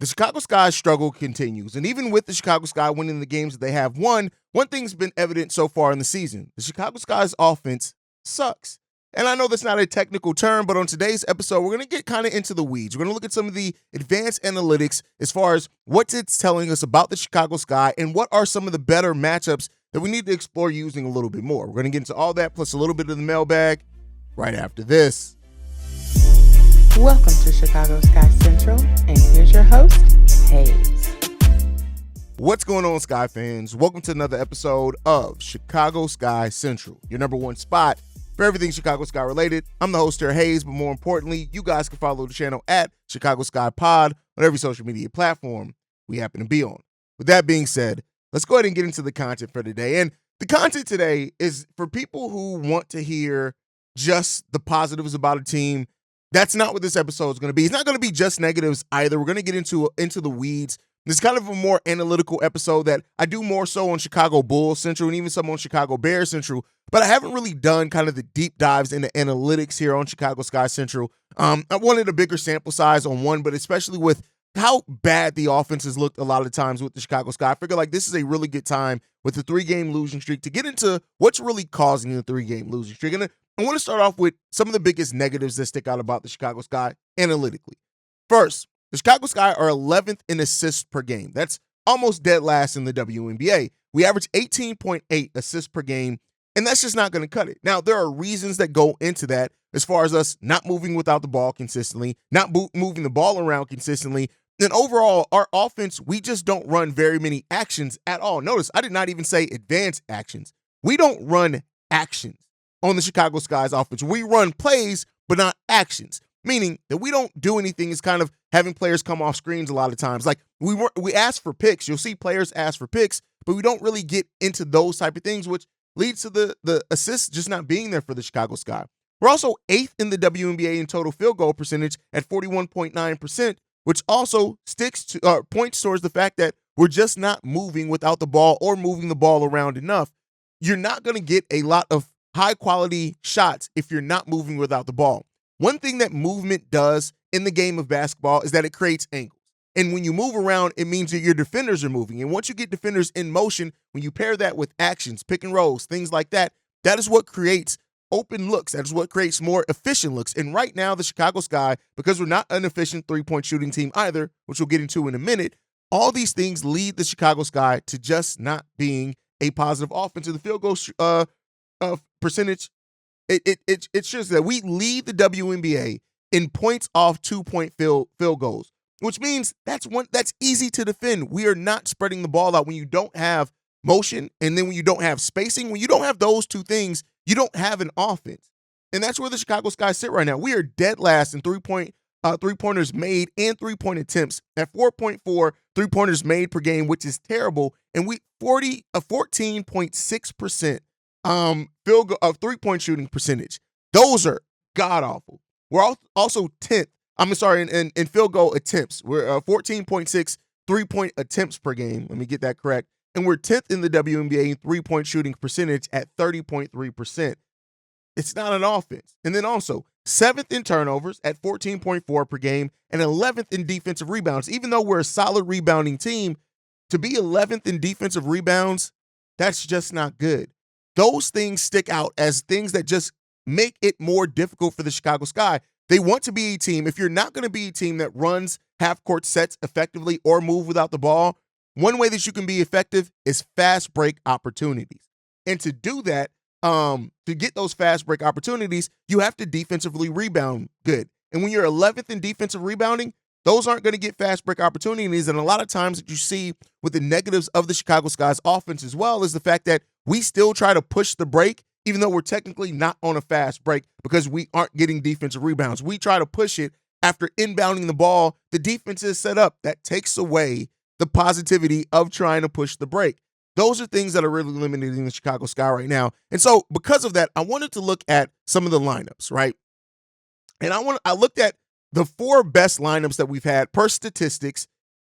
the Chicago Sky's struggle continues. And even with the Chicago Sky winning the games that they have won, one thing's been evident so far in the season. The Chicago Sky's offense sucks. And I know that's not a technical term, but on today's episode, we're going to get kind of into the weeds. We're going to look at some of the advanced analytics as far as what it's telling us about the Chicago Sky and what are some of the better matchups that we need to explore using a little bit more. We're going to get into all that plus a little bit of the mailbag right after this. Welcome to Chicago Sky Central, and here's your host, Haize. What's going on, Sky fans? Welcome to another episode of Chicago Sky Central, your number one spot for everything Chicago Sky related. I'm the host here, Haize, but more importantly, you guys can follow the channel at Chicago Sky Pod on every social media platform we happen to be on. With that being said, let's go ahead and get into the content for today. And the content today is for people who want to hear just the positives about a team. That's not what this episode is going to be. It's not going to be just negatives either. We're going to get into the weeds. It's kind of a more analytical episode that I do more so on Chicago Bulls Central and even some on Chicago Bears Central, but I haven't really done kind of the deep dives into analytics here on Chicago Sky Central. I wanted a bigger sample size on one, but especially with how bad the offense has looked a lot of times with the Chicago Sky, I figure like this is a really good time with the 3-game losing streak to get into what's really causing the 3-game losing streak. And I want to start off with some of the biggest negatives that stick out about the Chicago Sky analytically. First, the Chicago Sky are 11th in assists per game. That's almost dead last in the WNBA. We average 18.8 assists per game, and that's just not going to cut it. Now, there are reasons that go into that as far as us not moving without the ball consistently, not moving the ball around consistently, and overall, our offense, we just don't run very many actions at all. Notice, I did not even say advanced actions. We don't run actions on the Chicago Sky's offense. We run plays, but not actions, meaning that we don't do anything. It's kind of having players come off screens a lot of times. Like we ask for picks. You'll see players ask for picks, but we don't really get into those type of things, which leads to the assists just not being there for the Chicago Sky. We're also 8th in the WNBA in total field goal percentage at 41.9%, which also points towards the fact that we're just not moving without the ball or moving the ball around enough. You're not going to get a lot of high-quality shots if you're not moving without the ball. One thing that movement does in the game of basketball is that it creates angles. And when you move around, it means that your defenders are moving. And once you get defenders in motion, when you pair that with actions, pick and rolls, things like that, that is what creates open looks. That is what creates more efficient looks. And right now, the Chicago Sky, because we're not an efficient three-point shooting team either, which we'll get into in a minute, all these things lead the Chicago Sky to just not being a positive offense. And the field goal percentage, it shows that we lead the WNBA in points off 2-point field goals, which means that's easy to defend. We are not spreading the ball out when you don't have motion, and then when you don't have spacing, when you don't have those two things, you don't have an offense. And that's where the Chicago Sky sit right now. We are dead last in three-pointers made and three-point attempts at 4.4 three-pointers made per game, which is terrible. And we 14.6% field goal of three-point shooting percentage. Those are god awful. We're also 10th. In field goal attempts. We're 14.6 three-point attempts per game. Let me get that correct. And we're 10th in the WNBA in three-point shooting percentage at 30.3%. It's not an offense. And then also 7th in turnovers at 14.4 per game and 11th in defensive rebounds. Even though we're a solid rebounding team, to be 11th in defensive rebounds, that's just not good. Those things stick out as things that just make it more difficult for the Chicago Sky. They want to be a team. If you're not going to be a team that runs half-court sets effectively or move without the ball, one way that you can be effective is fast break opportunities. And to do that, to get those fast break opportunities, you have to defensively rebound good. And when you're 11th in defensive rebounding, those aren't going to get fast break opportunities. And a lot of times that you see with the negatives of the Chicago Sky's offense as well is the fact that we still try to push the break, even though we're technically not on a fast break because we aren't getting defensive rebounds. We try to push it after inbounding the ball. The defense is set up. That takes away the positivity of trying to push the break. Those are things that are really limiting the Chicago Sky right now. And so because of that, I wanted to look at some of the lineups, right? And I looked at the 4 best lineups that we've had per statistics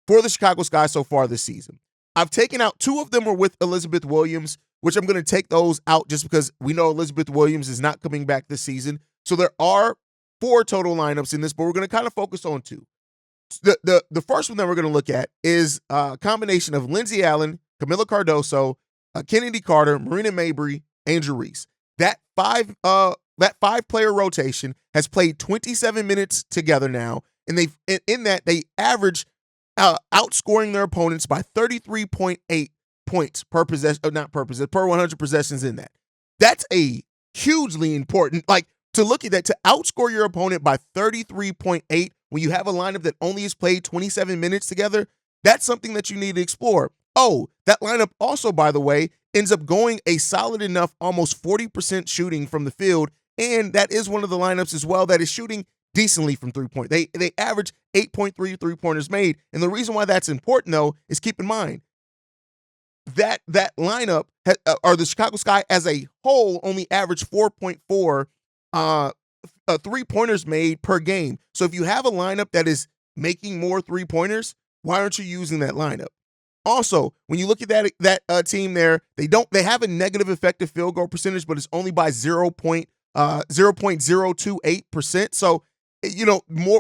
for the Chicago Sky so far this season. I've taken out 2 of them were with Elizabeth Williams, which I'm going to take those out just because we know Elizabeth Williams is not coming back this season. So there are 4 total lineups in this, but we're going to kind of focus on 2. The first one that we're going to look at is a combination of Lindsey Allen, Camila Cardoso, Kennedy Carter, Marina Mabrey, Angel Reese. That five player rotation has played 27 minutes together now, and they average outscoring their opponents by 33.8 points per possession, not per possession, per 100 possessions in that. That's a hugely important, like, to look at that, to outscore your opponent by 33.8 when you have a lineup that only has played 27 minutes together. That's something that you need to explore. Oh, that lineup also, by the way, ends up going a solid enough, almost 40% shooting from the field, and that is one of the lineups as well that is shooting decently from three-point. They average 8.3 three-pointers made, and the reason why that's important, though, is keep in mind that lineup, or the Chicago Sky as a whole, only averaged 4.4 three-pointers made per game. So if you have a lineup that is making more three-pointers, why aren't you using that lineup? Also, when you look at that team there, they have a negative effective field goal percentage, but it's only by 0.028%. So,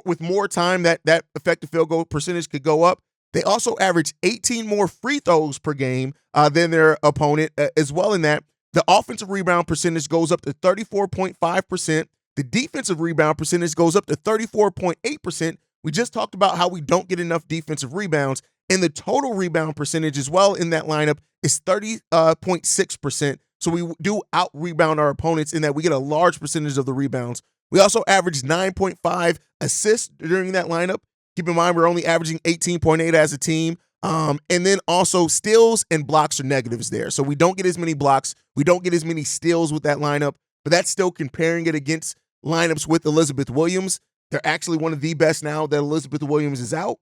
with more time, that effective field goal percentage could go up. They also average 18 more free throws per game than their opponent as well. In that, the offensive rebound percentage goes up to 34.5%. The defensive rebound percentage goes up to 34.8%. We just talked about how we don't get enough defensive rebounds. And the total rebound percentage as well in that lineup is 30.6%. So we do out-rebound our opponents in that we get a large percentage of the rebounds. We also average 9.5 assists during that lineup. Keep in mind, we're only averaging 18.8 as a team. And then also steals and blocks are negatives there. So we don't get as many blocks. We don't get as many steals with that lineup. But that's still comparing it against lineups with Elizabeth Williams. They're actually one of the best now that Elizabeth Williams is out.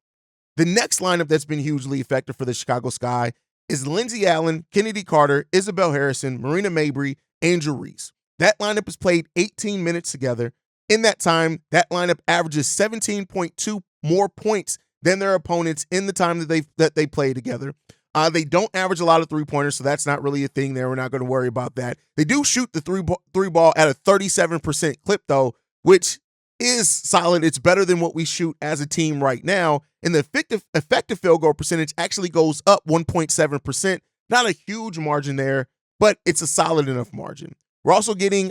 The next lineup that's been hugely effective for the Chicago Sky is Lindsey Allen, Kennedy Carter, Isabel Harrison, Marina Mabrey, Angel Reese. That lineup has played 18 minutes together. In that time, that lineup averages 17.2 more points than their opponents in the time that they play together. They don't average a lot of three-pointers, so that's not really a thing there. We're not going to worry about that. They do shoot the three ball at a 37% clip, though, which is solid. It's better than what we shoot as a team right now. And the effective field goal percentage actually goes up 1.7%. Not a huge margin there, but it's a solid enough margin. We're also getting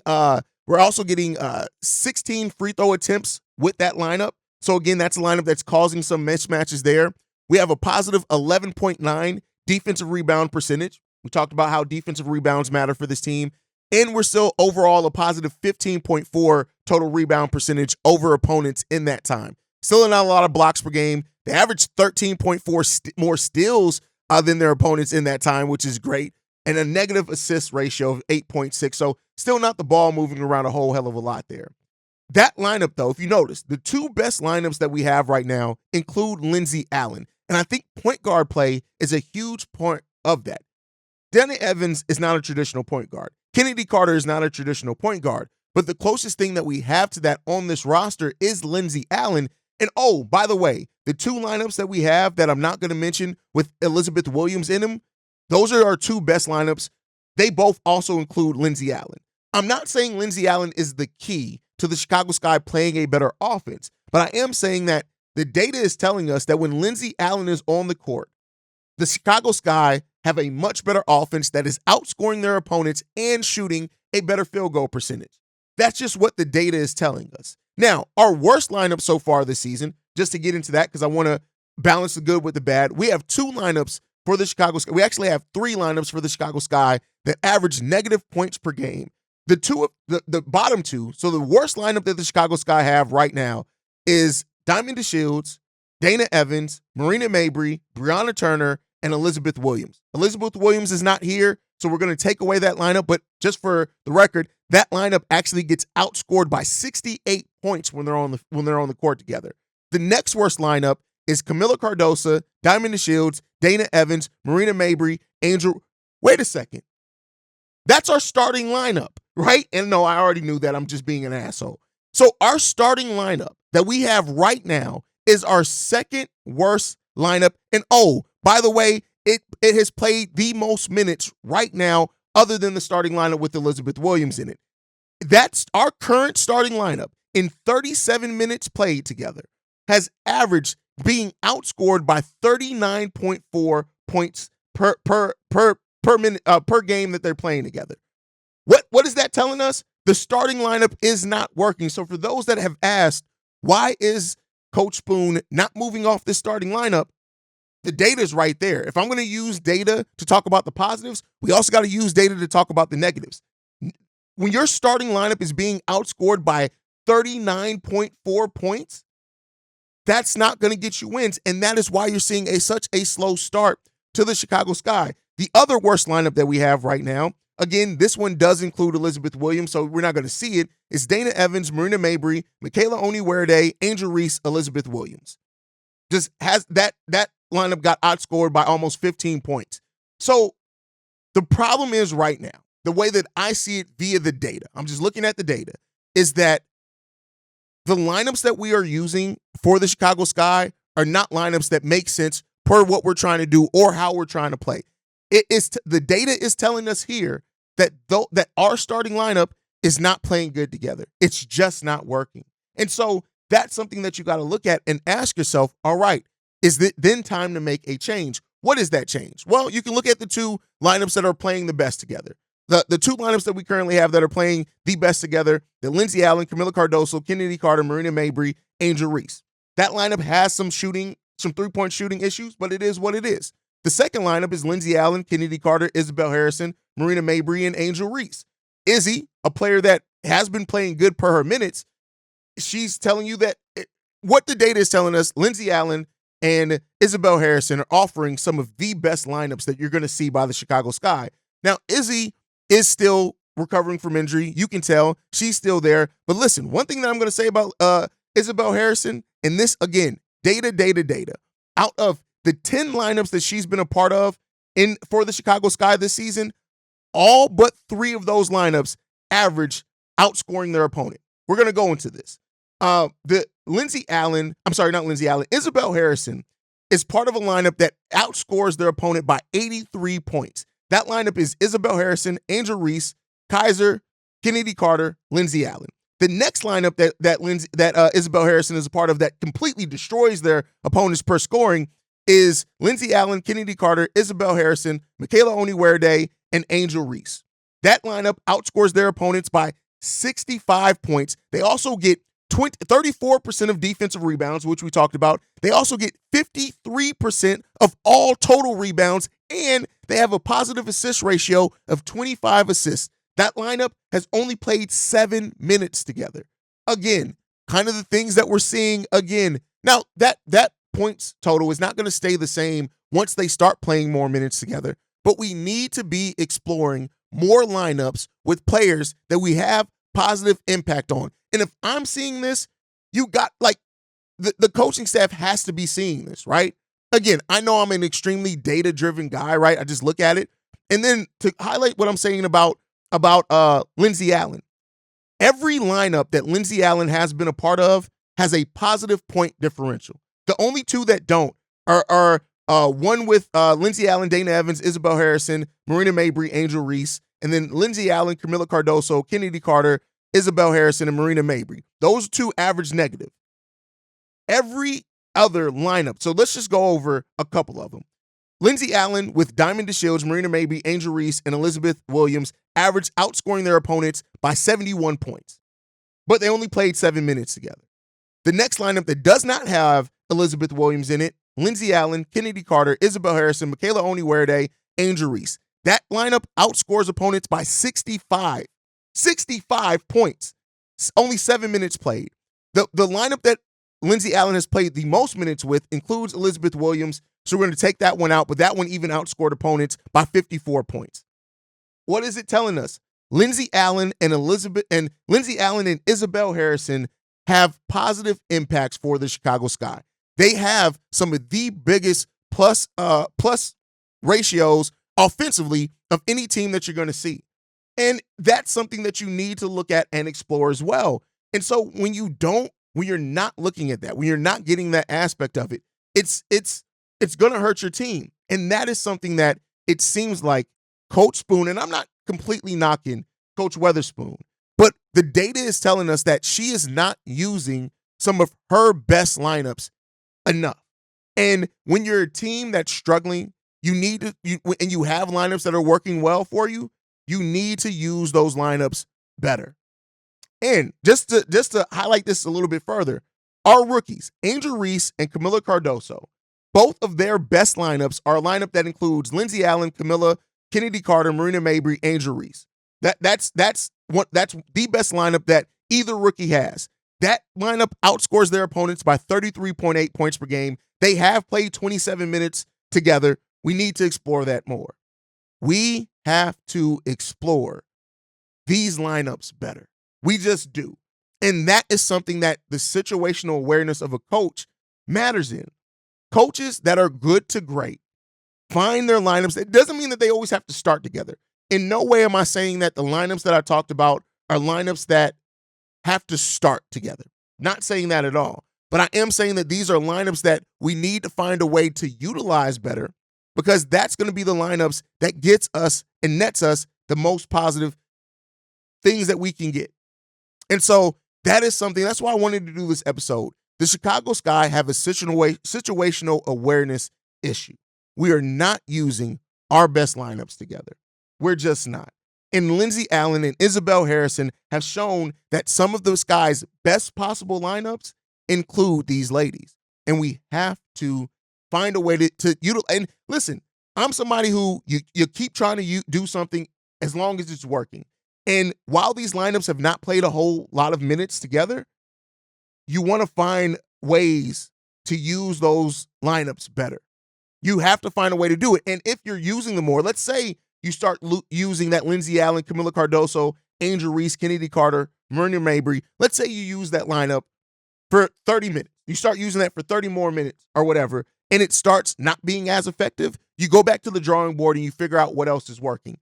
16 free throw attempts with that lineup. So again, that's a lineup that's causing some mismatches there. We have a positive 11.9 defensive rebound percentage. We talked about how defensive rebounds matter for this team. And we're still overall a positive 15.4 total rebound percentage over opponents in that time. Still not a lot of blocks per game. They average 13.4 more steals than their opponents in that time, which is great. And a negative assist ratio of 8.6. So still not the ball moving around a whole hell of a lot there. That lineup, though, if you notice, the two best lineups that we have right now include Lindsey Allen. And I think point guard play is a huge part of that. Danny Evans is not a traditional point guard. Kennedy Carter is not a traditional point guard. But the closest thing that we have to that on this roster is Lindsey Allen. And oh, by the way, the two lineups that we have that I'm not going to mention with Elizabeth Williams in them, those are our two best lineups. They both also include Lindsey Allen. I'm not saying Lindsey Allen is the key to the Chicago Sky playing a better offense, but I am saying that the data is telling us that when Lindsey Allen is on the court, the Chicago Sky have a much better offense that is outscoring their opponents and shooting a better field goal percentage. That's just what the data is telling us. Now, our worst lineup so far this season, just to get into that because I want to balance the good with the bad, we have two lineups for the Chicago Sky. We actually have three lineups for the Chicago Sky that average negative points per game. The bottom two, so the worst lineup that the Chicago Sky have right now is Diamond DeShields, Dana Evans, Marina Mabrey, Brianna Turner, and Elizabeth Williams. Elizabeth Williams is not here, so we're going to take away that lineup, but just for the record, that lineup actually gets outscored by 68 points when they're on the court together. The next worst lineup is Camila Cardoso, Diamond DeShields, Dana Evans, Marina Mabrey, Angel. Wait a second. That's our starting lineup, right? And no, I already knew that. I'm just being an asshole. So our starting lineup that we have right now is our second worst lineup. And oh, by the way, it has played the most minutes right now other than the starting lineup with Elizabeth Williams in it. That's our current starting lineup in 37 minutes played together has averaged being outscored by 39.4 points per minute per game that they're playing together. What is that telling us? The starting lineup is not working. So for those that have asked, why is Coach Spoon not moving off this starting lineup? The data is right there. If I'm going to use data to talk about the positives, we also got to use data to talk about the negatives. When your starting lineup is being outscored by 39.4 points, that's not going to get you wins, and that is why you're seeing such a slow start to the Chicago Sky. The other worst lineup that we have right now, again, this one does include Elizabeth Williams, so we're not going to see it. It's Dana Evans, Marina Mabrey, Michaela Oniwerde, Angel Reese, Elizabeth Williams. Just has that lineup got outscored by almost 15 points. So the problem is right now, the way that I see it via the data, I'm just looking at the data, is that the lineups that we are using for the Chicago Sky are not lineups that make sense per what we're trying to do or how we're trying to play. The data is telling us here that that our starting lineup is not playing good together. It's just not working. And so that's something that you got to look at and ask yourself, all right, is it then time to make a change? What is that change? Well, you can look at the two lineups that are playing the best together. The two lineups that we currently have that are playing the best together, the Lindsey Allen, Camila Cardoso, Kennedy Carter, Marina Mabrey, Angel Reese. That lineup has some three-point shooting issues, but it is what it is. The second lineup is Lindsey Allen, Kennedy Carter, Isabel Harrison, Marina Mabrey, and Angel Reese. Izzy, a player that has been playing good per her minutes, she's telling you that what the data is telling us, Lindsey Allen and Isabel Harrison are offering some of the best lineups that you're going to see by the Chicago Sky. Now, Izzy is still recovering from injury. You can tell she's still there. But listen, one thing that I'm going to say about Isabel Harrison, and this, again, data. Out of the 10 lineups that she's been a part of for the Chicago Sky this season, all but 3 of those lineups average outscoring their opponent. We're going to go into this. Isabel Harrison is part of a lineup that outscores their opponent by 83 points. That lineup is Isabel Harrison, Angel Reese, Kaiser, Kennedy Carter, Lindsey Allen. The next lineup that Isabel Harrison is a part of that completely destroys their opponents per scoring is Lindsey Allen, Kennedy Carter, Isabel Harrison, Michaela Oniwerde, and Angel Reese. That lineup outscores their opponents by 65 points. They also get 34% of defensive rebounds, which we talked about. They also get 53% of all total rebounds, and they have a positive assist ratio of 25 assists. That lineup has only played 7 minutes together. Again, kind of the things that we're seeing again. Now, that points total is not going to stay the same once they start playing more minutes together, but we need to be exploring more lineups with players that we have positive impact on. And if I'm seeing this, you got the coaching staff has to be seeing this, right? Again, I know I'm an extremely data-driven guy, right? I just look at it. And then to highlight what I'm saying about Lindsey Allen, every lineup that Lindsey Allen has been a part of has a positive point differential. The only two that don't are one with Lindsey Allen, Dana Evans, Isabel Harrison, Marina Mabrey, Angel Reese, and then Lindsey Allen, Camila Cardoso, Kennedy Carter, Isabel Harrison, and Marina Mabrey. Those two average negative. Every other lineup, so let's just go over a couple of them. Lindsey Allen with Diamond DeShields, Marina Mabrey, Angel Reese, and Elizabeth Williams average outscoring their opponents by 71 points. But they only played 7 minutes together. The next lineup that does not have Elizabeth Williams in it, Lindsey Allen, Kennedy Carter, Isabel Harrison, Michaela Oniwerde, Angel Reese. That lineup outscores opponents by 65 points. Only 7 minutes played. The lineup that Lindsey Allen has played the most minutes with includes Elizabeth Williams, so we're going to take that one out, but that one even outscored opponents by 54 points. What is it telling us? Lindsey Allen and Isabel Harrison have positive impacts for the Chicago Sky. They have some of the biggest plus ratios offensively of any team that you're going to see. And that's something that you need to look at and explore as well. And so when you're not looking at that, when you're not getting that aspect of it, it's going to hurt your team. And that is something that it seems like Coach Spoon, and I'm not completely knocking Coach Weatherspoon, but the data is telling us that she is not using some of her best lineups enough. And when you're a team that's struggling, and you have lineups that are working well for you, you need to use those lineups better. And just to highlight this a little bit further, our rookies, Angel Reese and Camila Cardoso, both of their best lineups are a lineup that includes Lindsey Allen, Camila, Kennedy Carter, Marina Mabrey, Angel Reese. That's the best lineup that either rookie has. That lineup outscores their opponents by 33.8 points per game. They have played 27 minutes together. We need to explore that more. We have to explore these lineups better. We just do. And that is something that the situational awareness of a coach matters in. Coaches that are good to great find their lineups. It doesn't mean that they always have to start together. In no way am I saying that the lineups that I talked about are lineups that have to start together. Not saying that at all. But I am saying that these are lineups that we need to find a way to utilize better, because that's going to be the lineups that gets us and nets us the most positive things that we can get. And so that is something, that's why I wanted to do this episode. The Chicago Sky have a situational awareness issue. We are not using our best lineups together. We're just not. And Lindsey Allen and Isabel Harrison have shown that some of the Sky's best possible lineups include these ladies. And we have to find a way to utilize. And listen, I'm somebody who you keep trying to do something as long as it's working. And while these lineups have not played a whole lot of minutes together, you want to find ways to use those lineups better. You have to find a way to do it. And if you're using them more, let's say you start using that Lindsey Allen, Camila Cardoso, Angel Reese, Kennedy Carter, Marina Mabrey. Let's say you use that lineup for 30 minutes. You start using that for 30 more minutes or whatever, and it starts not being as effective. You go back to the drawing board and you figure out what else is working.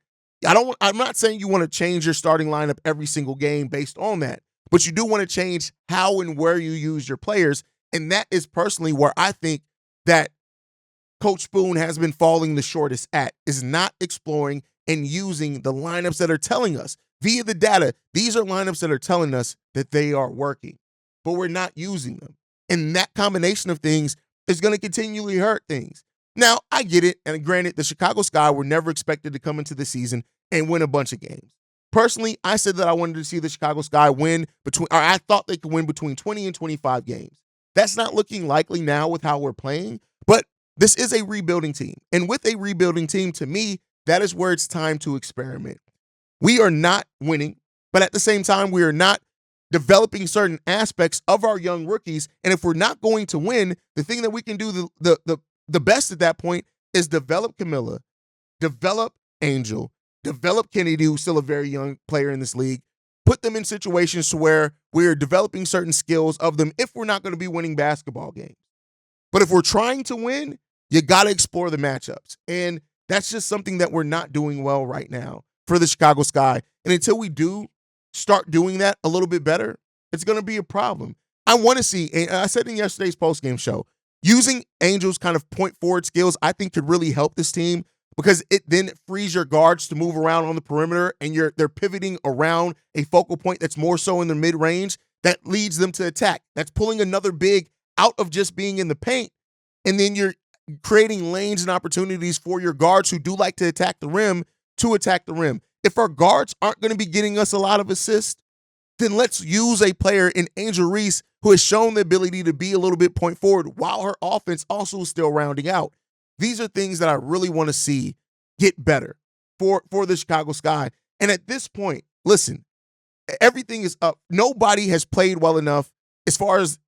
I'm not saying you want to change your starting lineup every single game based on that, but you do want to change how and where you use your players. And that is personally where I think that Coach Spoon has been falling the shortest at, is not exploring and using the lineups that are telling us via the data. These are lineups that are telling us that they are working, but we're not using them. And that combination of things is going to continually hurt things. Now, I get it. And granted, the Chicago Sky were never expected to come into the season and win a bunch of games. Personally, I said that I wanted to see the Chicago Sky I thought they could win between 20 and 25 games. That's not looking likely now with how we're playing, but this is a rebuilding team. And with a rebuilding team, to me, that is where it's time to experiment. We are not winning, but at the same time, we are not developing certain aspects of our young rookies. And if we're not going to win, the thing that we can do the best at that point is develop Camila, develop Angel, develop Kennedy, who's still a very young player in this league, put them in situations to where we're developing certain skills of them if we're not going to be winning basketball games. But if we're trying to win, you got to explore the matchups. And that's just something that we're not doing well right now for the Chicago Sky. And until we do start doing that a little bit better, it's going to be a problem. I want to see, and I said in yesterday's postgame show, using Angel's kind of point forward skills, I think could really help this team, because it then frees your guards to move around on the perimeter, and they're pivoting around a focal point that's more so in the mid-range that leads them to attack. That's pulling another big out of just being in the paint, and then you're creating lanes and opportunities for your guards who do like to attack the rim to attack the rim. If our guards aren't going to be getting us a lot of assists, then let's use a player in Angel Reese who has shown the ability to be a little bit point forward while her offense also is still rounding out. These are things that I really want to see get better for the Chicago Sky. And at this point, listen, everything is up. Nobody has played well enough as far as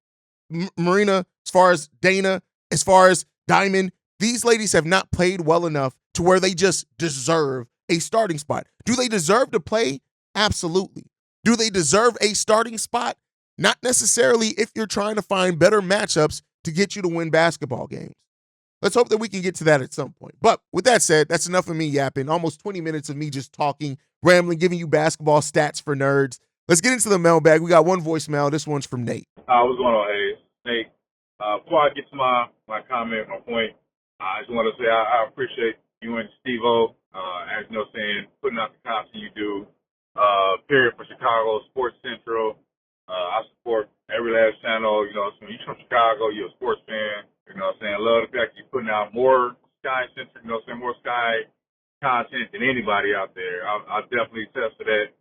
Marina, as far as Dana, as far as Diamond. These ladies have not played well enough to where they just deserve a starting spot. Do they deserve to play? Absolutely. Do they deserve a starting spot? Not necessarily if you're trying to find better matchups to get you to win basketball games. Let's hope that we can get to that at some point. But with that said, that's enough of me yapping. Almost 20 minutes of me just talking, rambling, giving you basketball stats for nerds. Let's get into the mailbag. We got one voicemail. This one's from Nate. What's going on, Haize? Nate, before I get to my comment, my point, I just want to say I appreciate you and Steve-O, as you know, saying, putting out the content you do, period, for Chicago, Sports Central. I support every last channel. You know, so you're from Chicago, you're a sports fan. You know what I'm saying? Love the fact that you're putting out more Sky-centric, you know what I'm saying, more Sky content than anybody out there. I definitely attest to that.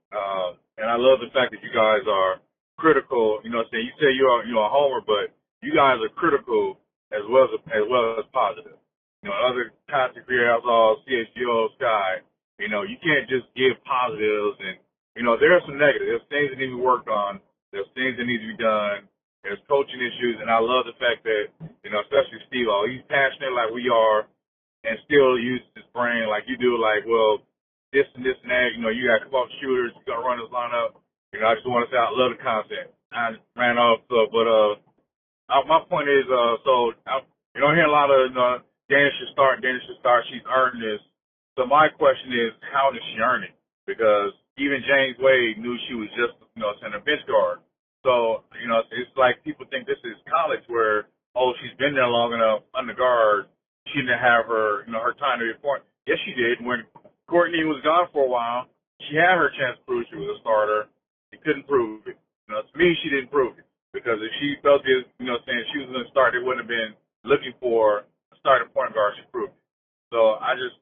And I love the fact that you guys are critical. You know what I'm saying? You say you're a homer, but you guys are critical as well as positive. You know, other content creators, all CHGO, Sky, you know, you can't just give positives. And, you know, there are some negatives. There's things that need to be worked on. There's things that need to be done. There's coaching issues. And I love the fact that, you know, especially Steve-O, he's passionate like we are and still uses his brain like you do, like, well, this and this and that. You know, you got 12 shooters. You're going to run this lineup. You know, I just want to say I love the content. I ran off, but my point is, you don't hear a lot of, Dana should start. She's earned this. So my question is, how did she earn it? Because even James Wade knew she was just, a bench guard. So, it's like people think this is college where, she's been there long enough under guard. She didn't have her, her time to be important. Yes, she did. When Courtney was gone for a while, she had her chance to prove she was a starter. She couldn't prove it. To me, she didn't prove it. Because if she felt this, saying she was going to start, they wouldn't have been looking for a starting point guard. She proved it. So I just,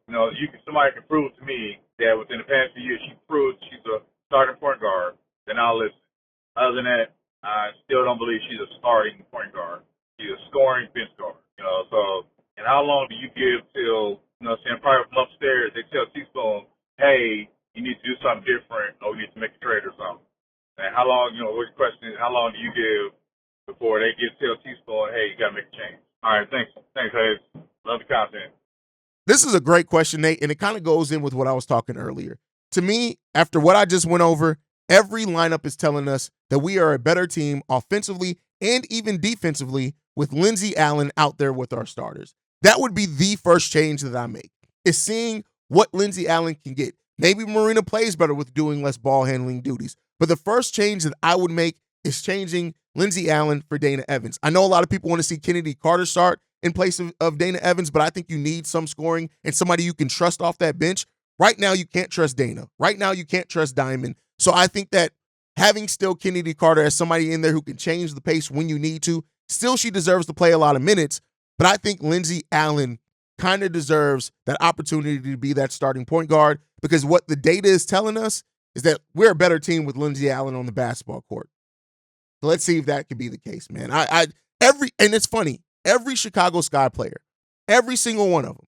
somebody can prove to me that within the past few years she proved she's a starting point guard, then I'll listen. Other than that, I still don't believe she's a starting point guard. She's a scoring bench guard. And how long do you give till, probably from upstairs, they tell Teaspoon, hey, you need to do something different, or we need to make a trade or something. And how long, what's the question is, how long do you give before they tell Teaspoon, hey, you got to make a change? All right, thanks. Thanks, Haize. Love the content. This is a great question, Nate, and it kind of goes in with what I was talking earlier. To me, after what I just went over, every lineup is telling us that we are a better team offensively and even defensively with Lindsey Allen out there with our starters. That would be the first change that I make, is seeing what Lindsey Allen can get. Maybe Marina plays better with doing less ball handling duties. But the first change that I would make is changing Lindsey Allen for Dana Evans. I know a lot of people want to see Kennedy Carter start in place of Dana Evans, but I think you need some scoring and somebody you can trust off that bench. Right now, you can't trust Dana. Right now, you can't trust Diamond. So I think that having still Kennedy Carter as somebody in there who can change the pace when you need to, still she deserves to play a lot of minutes, but I think Lindsey Allen kind of deserves that opportunity to be that starting point guard, because what the data is telling us is that we're a better team with Lindsey Allen on the basketball court. So let's see if that could be the case, man. And it's funny, every Chicago Sky player, every single one of them,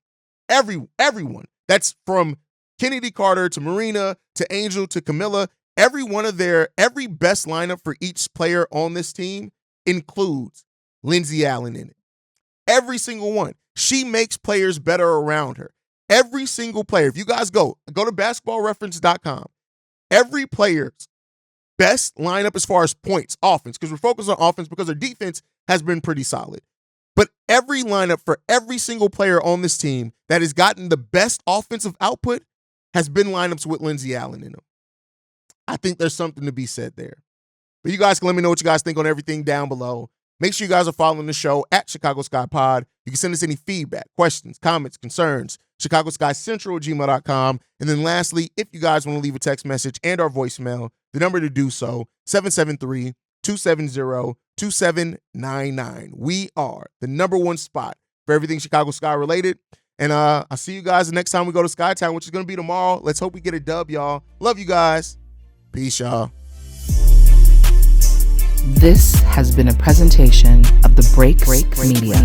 everyone, that's from Kennedy Carter to Marina to Angel to Camilla, every best lineup for each player on this team includes Lindsey Allen in it. Every single one. She makes players better around her. Every single player. If you guys go to basketballreference.com, every player's best lineup as far as points, offense, because we're focused on offense because our defense has been pretty solid. But every lineup for every single player on this team that has gotten the best offensive output has been lineups with Lindsey Allen in them. I think there's something to be said there. But you guys can let me know what you guys think on everything down below. Make sure you guys are following the show at Chicago Sky Pod. You can send us any feedback, questions, comments, concerns, ChicagoSkyCentral@gmail.com. And then lastly, if you guys want to leave a text message and our voicemail, the number to do so, 773-270-2799. We are the number one spot for everything Chicago Sky related. And I'll see you guys the next time we go to Skytown, which is going to be tomorrow. Let's hope we get a dub, y'all. Love you guys. Peace, y'all. This has been a presentation of the Break Media.